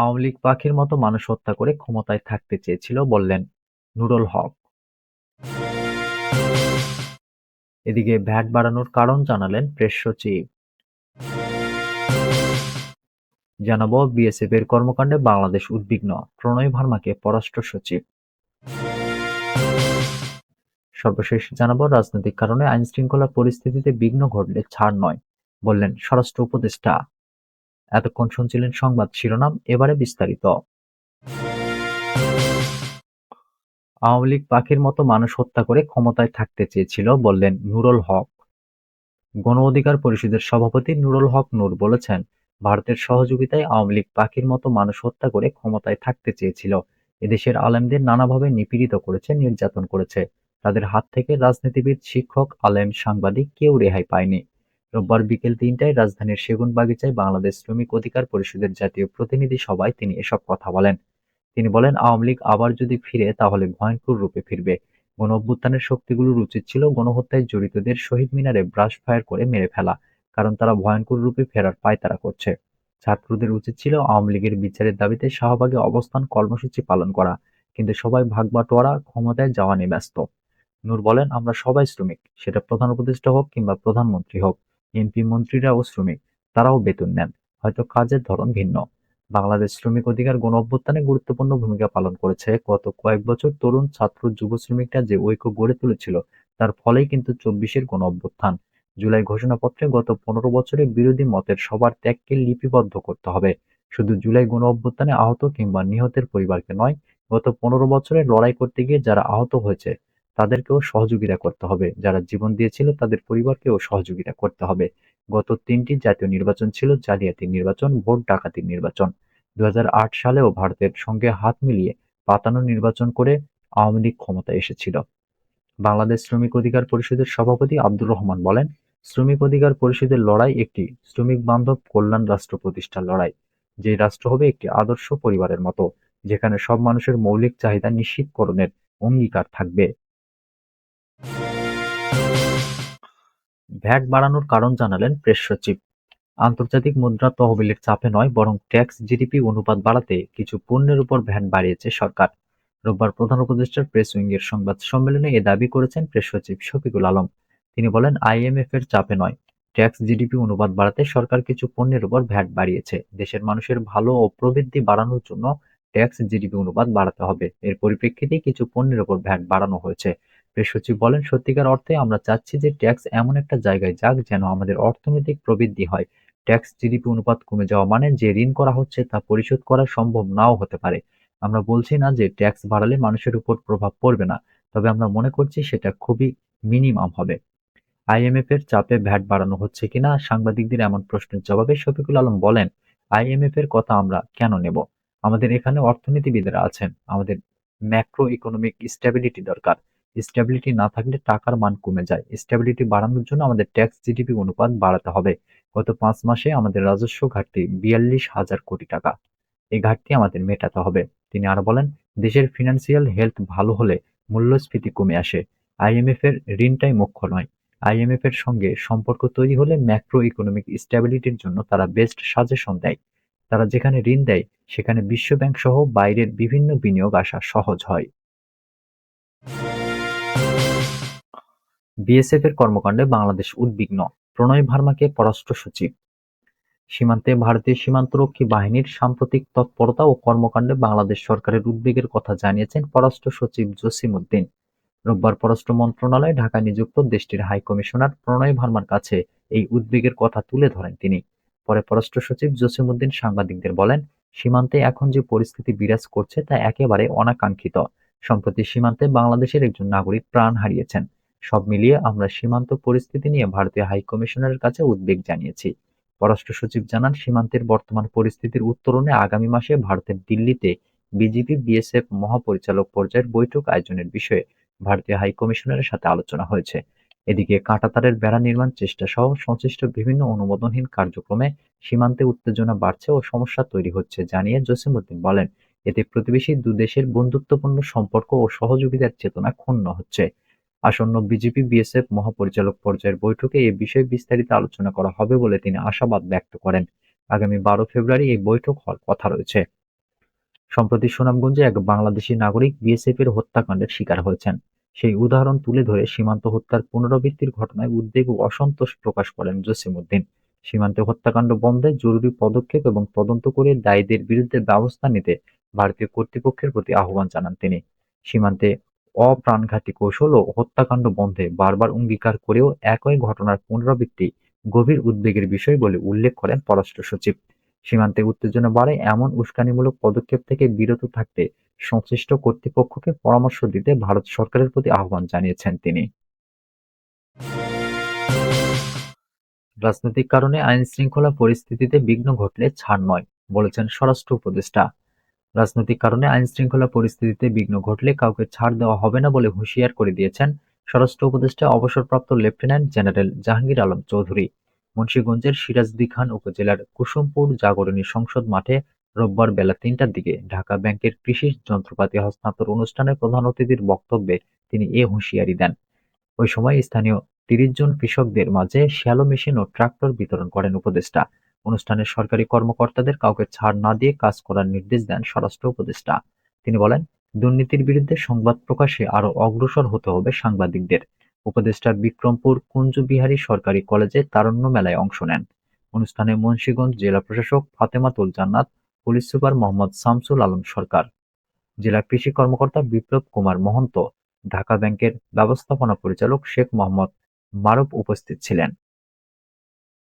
আওয়ামী লীগ পাখির মতো মানুষ হত্যা করে ক্ষমতায় থাকতে চেয়েছিল বললেন নুরুল হক। এদিকে ভ্যাট বাড়ানোর কারণ জানালেন প্রেস সচিব। জানাবো বিএসএফ এর কর্মকাণ্ডে বাংলাদেশ উদ্বিগ্ন, প্রণয় ভার্মাকে পররাষ্ট্র সচিব। সর্বশেষ জানাবো রাজনৈতিক কারণে আইনশৃঙ্খলা পরিস্থিতিতে বিঘ্ন ঘটলে ছাড় নয় বললেন স্বরাষ্ট্র উপদেষ্টা। এতক্ষণ শুনছিলেন সংবাদ শিরোনাম, এবারে বিস্তারিত। আওয়ামী লীগ পাখির মতো মানুষ হত্যা করে ক্ষমতায় থাকতে চেয়েছিল বললেন নুরুল হক। গণ অধিকার পরিষদের সভাপতি নুরুল হক নূর বলেছেন, ভারতের সহযোগিতায় আওয়ামী লীগ পাখির মতো মানুষ হত্যা করে ক্ষমতায় থাকতে চেয়েছিল। এদেশের আলেমদের নানাভাবে নিপীড়িত করেছে, নির্যাতন করেছে। তাদের হাত থেকে রাজনীতিবিদ, শিক্ষক, আলেম, সাংবাদিক কেউ রেহাই পায়নি। রোববার বিকেল ৩টায় রাজধানীর সেগুনবাগিচায় বাংলাদেশ শ্রমিক অধিকার পরিষদের জাতীয় প্রতিনিধি সভায় তিনি এসব কথা বলেন। তিনি বলেন, আওয়ামী লীগ আবার যদি ফিরে তাহলে ভয়ঙ্কর রূপে ফিরবে। গণঅভ্যুত্থানের শক্তিগুলোর উচিত ছিল গণহত্যায় জড়িতদের শহীদ মিনারে ব্রাশ ফায়ার করে মেরে ফেলা, কারণ তারা ভয়ঙ্কর রূপে ফেরার পায়তারা করছে। ছাত্রদের উচিত ছিল আওয়ামী লীগের বিচারের দাবিতে শাহবাগে অবস্থান কর্মসূচি পালন করা, কিন্তু সবাই ভাগবাটোয়ারা, ক্ষমতায় যাওয়া নিয়ে ব্যস্ত। নূর বলেন, আমরা সবাই শ্রমিক, সেটা প্রধান উপদেষ্টা হোক কিংবা প্রধানমন্ত্রী হোক। এমপি মন্ত্রীরাও শ্রমিক, তারাও বেতন নেন, হয়তো কাজের ধরন ভিন্ন। বাংলাদেশ শ্রমিক অধিকার গণঅভ্যুত্থানে গুরুত্বপূর্ণ ভূমিকা পালন করেছে। গত কয়েক বছর তরুণ, ছাত্র, যুব শ্রমিকরা যে ঐক্য গড়ে তুলেছিল, তার ফলেই কিন্তু ২৪-এর গণঅভ্যুত্থান। জুলাই ঘোষণাপত্রে গত ১৫ বছরে বিরোধী মতের সবার ত্যাগকে লিপিবদ্ধ করতে হবে। শুধু জুলাই গণঅভ্যুত্থানে আহত কিংবা নিহতের পরিবারকে নয়, গত ১৫ বছরে লড়াই করতে গিয়ে যারা আহত হয়েছে তাদেরকেও সহযোগিতা করতে হবে। যারা জীবন দিয়েছিল তাদের পরিবারকেও সহযোগিতা করতে হবে। গত ৩টি জাতীয় নির্বাচন ছিল জালিয়াতির নির্বাচন, ভোট ডাকাতির নির্বাচন। ২০০৮ সালেও ভারতের সঙ্গে হাত মিলিয়ে পাতানো নির্বাচন করে আওয়ামী লীগ ক্ষমতায় এসেছিল। বাংলাদেশ শ্রমিক অধিকার পরিষদের সভাপতি আব্দুর রহমান বলেন, শ্রমিক অধিকার পরিষদের লড়াই একটি শ্রমিক বান্ধব কল্যাণ রাষ্ট্র প্রতিষ্ঠার লড়াই। যে রাষ্ট্র হবে একটি আদর্শ পরিবারের মতো, যেখানে সব মানুষের মৌলিক চাহিদা নিশ্চিতকরণের অঙ্গীকার থাকবে। ভ্যাট বাড়ানোর কারণ জানালেন প্রেস সচিব। আন্তর্জাতিক মুদ্রা তহবিলের চাপে নয়, বরং ট্যাক্স জিডিপি অনুপাত বাড়াতে কিছু পণ্যের উপর ভ্যাট বাড়িয়েছে সরকার। রোববার প্রধান উপদেষ্টার প্রেস উইংয়ের সংবাদ সম্মেলনে এ দাবি করেছেন প্রেস সচিব শফিকুল আলম। তিনি বলেন, আইএমএফ এর চাপে নয়, ট্যাক্স জিডিপি অনুপাত বাড়াতে সরকার কিছু পণ্যের উপর ভ্যাট বাড়িয়েছে। দেশের মানুষের ভালো ও প্রবৃদ্ধি বাড়ানোর জন্য ট্যাক্স জিডিপি অনুপাত বাড়াতে হবে। এর পরিপ্রেক্ষিতেই কিছু পণ্যের উপর ভ্যাট বাড়ানো হয়েছে। প্রেস সচিব বলেন, সত্যিকার অর্থে আমরা চাচ্ছি যে ট্যাক্স এমন একটা জায়গায় যাক যেন আমাদের অর্থনৈতিক প্রবৃদ্ধি হয়। ট্যাক্স জিডিপি অনুপাত কমে যাওয়া মানে যে ঋণ করা হচ্ছে তা পরিশোধ করা সম্ভব নাও হতে পারে। আমরা বলছি না যে ট্যাক্স বাড়ালে মানুষের উপর প্রভাব পড়বে না, তবে আমরা মনে করছি সেটা খুবই মিনিমাম হবে। আইএমএফ এর চাপে ভ্যাট বাড়ানো হচ্ছে কিনা সাংবাদিকদের এমন প্রশ্নের জবাবে শফিকুল আলম বলেন, আইএমএফ এর কথা আমরা কেন নেব? আমাদের এখানে অর্থনীতিবিদেরা আছেন। আমাদের ম্যাক্রো ইকোনমিক স্ট্যাবিলিটি দরকার। স্ট্যাবিলিটি না থাকলে টাকার মান কমে যায়। স্ট্যাবিলিটি বাড়ানোর জন্য আমাদের ট্যাক্স জিডিপি অনুপাত বাড়াতে হবে। গত ৫ মাসে আমাদের রাজস্ব ঘাটতি ৪২,০০০ কোটি টাকা। এই ঘাটতি আমাদের মেটাতে হবে। তিনি আরো বলেন, দেশের ফিনান্সিয়াল হেলথ ভালো হলে মূল্যস্ফীতি কমে আসে। আইএমএফ এর ঋণটাই মুখ্য নয়। আইএমএফ এর সঙ্গে সম্পর্ক তৈরি হলে ম্যাক্রো ইকোনমিক স্ট্যাবিলিটির জন্য তারা বেস্ট সাজেশন দেয়। তারা যেখানে ঋণ দেয় সেখানে বিশ্বব্যাংক সহ বাইরের বিভিন্ন বিনিয়োগ আসা সহজ হয়। বিএসএফ এর কর্মকাণ্ডে বাংলাদেশ উদ্বিগ্ন, প্রণয় ভার্মাকে পররাষ্ট্র সচিব। সীমান্তে ভারতীয় সীমান্তরক্ষী বাহিনীর সাম্প্রতিক তৎপরতা ও কর্মকাণ্ডে বাংলাদেশ সরকারের উদ্বেগের কথা জানিয়েছেন পররাষ্ট্র সচিব জসিম উদ্দিন। রোববার পররাষ্ট্র মন্ত্রণালয়ে ঢাকায় নিযুক্ত দেশটির হাই কমিশনার প্রণয় ভার্মার কাছে এই উদ্বেগের কথা তুলে ধরেন তিনি। পরে পররাষ্ট্র সচিব জসিম উদ্দিন সাংবাদিকদের বলেন, সীমান্তে এখন যে পরিস্থিতি বিরাজ করছে তা একেবারে অনাকাঙ্ক্ষিত। সম্প্রতি সীমান্তে বাংলাদেশের একজন নাগরিক প্রাণ হারিয়েছেন। সব মিলিয়ে আমরা সীমান্ত পরিস্থিতি নিয়ে ভারতীয় হাই কমিশনারের কাছে উদ্বেগ জানিয়েছি। পররাষ্ট্র সচিব জানান, সীমান্তের বর্তমান পরিস্থিতির উত্তরণে আগামী মাসে ভারতের দিল্লিতে বিজিবি বিএসএফ মহাপরিচালক পর্যায়ের বৈঠক আয়োজনের বিষয়ে ভারতীয় হাই কমিশনারের সাথে আলোচনা হয়েছে। এদিকে কাঁটাতারের বেড়া নির্মাণ চেষ্টা সহ সংশ্লিষ্ট বিভিন্ন অনুমোদনহীন কার্যক্রমে সীমান্তে উত্তেজনা বাড়ছে ও সমস্যা তৈরি হচ্ছে জানিয়ে জসিমউদ্দিন বলেন, এতে প্রতিবেশী দুদেশের বন্ধুত্বপূর্ণ সম্পর্ক ও সহযোগিতার চেতনা ক্ষুণ্ণ হচ্ছে। আসন্ন বিজিবি বিএসএফ মহাপরিচালক পর্যায়ের বৈঠকে এ বিষয়ে বিস্তারিত আলোচনা করা হবে বলে তিনি আশাবাদ ব্যক্ত করেন। আগামী ১২ ফেব্রুয়ারি এই বৈঠক হওয়ার কথা রয়েছে। সম্প্রতি সুনামগঞ্জে এক বাংলাদেশি নাগরিক বিএসএফের হত্যাকাণ্ডের শিকার হয়েছেন। সেই উদাহরণ তুলে ধরে সীমান্ত হত্যার পুনরাবৃত্তির ঘটনায় উদ্বেগ ও অসন্তোষ প্রকাশ করেন জসিমউদ্দিন। সীমান্তে হত্যাকাণ্ড বন্ধে জরুরি পদক্ষেপ এবং তদন্ত করে দায়ীদের বিরুদ্ধে ব্যবস্থা নিতে ভারতীয় কর্তৃপক্ষের প্রতি আহ্বান জানান তিনি। সীমান্তে অপ্রাণঘাতী কৌশল ও হত্যাকাণ্ড বন্ধে বারবার অঙ্গীকার করেও একই ঘটনার পুনরাবৃত্তি গভীর উদ্বেগের বিষয় বলে উল্লেখ করেন পররাষ্ট্র সচিব। সীমান্তে উত্তেজনা বাড়ায় এমন উস্কানিমূলক পদক্ষেপ থেকে বিরত থাকতে সংশ্লিষ্ট কর্তৃপক্ষকে পরামর্শ দিতে ভারত সরকারের প্রতি আহ্বান জানিয়েছেন তিনি। রাজনৈতিক কারণে আইনশৃঙ্খলা পরিস্থিতিতে বিঘ্ন ঘটলে ছাড় নয়, বলেছেন স্বরাষ্ট্র উপদেষ্টা। রাজনৈতিক কারণে আইনশৃঙ্খলা পরিস্থিতিতে বিঘ্ন ঘটলে কাউকে ছাড় দেওয়া হবে না বলে হুঁশিয়ার করে দিয়েছেন স্বরাষ্ট্র উপদেষ্টা অবসরপ্রাপ্ত লেফটেন্যান্ট জেনারেল জাহাঙ্গীর আলম চৌধুরী। মুন্সিগঞ্জের সিরাজদিখান উপজেলার কুসুমপুর জাগরণী সংসদ মাঠে রোববার বেলা ৩টার দিকে ঢাকা ব্যাংকের কৃষি যন্ত্রপাতি হস্তান্তর অনুষ্ঠানে প্রধান অতিথির বক্তব্যে তিনি এ হুঁশিয়ারি দেন। ওই সময় স্থানীয় ৩০ জন কৃষকদের মাঝে শ্যালো মেশিন ও ট্রাক্টর বিতরণ করেন উপদেষ্টা। অনুষ্ঠানে সরকারি কর্মকর্তাদের কাউকে ছাড় না দিয়ে কাজ করার নির্দেশ দেন স্বরাষ্ট্র উপদেষ্টা। তিনি বলেন, দুর্নীতির বিরুদ্ধে সংবাদ প্রকাশে আরও অগ্রসর হতে হবে সাংবাদিকদের। উপদেষ্টা বিক্রমপুর কুঞ্জবিহারী সরকারি কলেজে তারুণ্য মেলায় অংশ নেন। অনুষ্ঠানে মুন্সিগঞ্জ জেলা প্রশাসক ফাতেমাতুল জান্নাত, পুলিশ সুপার মোহাম্মদ শামসুল আলম সরকার, জেলা কৃষি কর্মকর্তা বিপ্লব কুমার মহন্ত, ঢাকা ব্যাংকের ব্যবস্থাপনা পরিচালক শেখ মোহাম্মদ মারুফ উপস্থিত ছিলেন।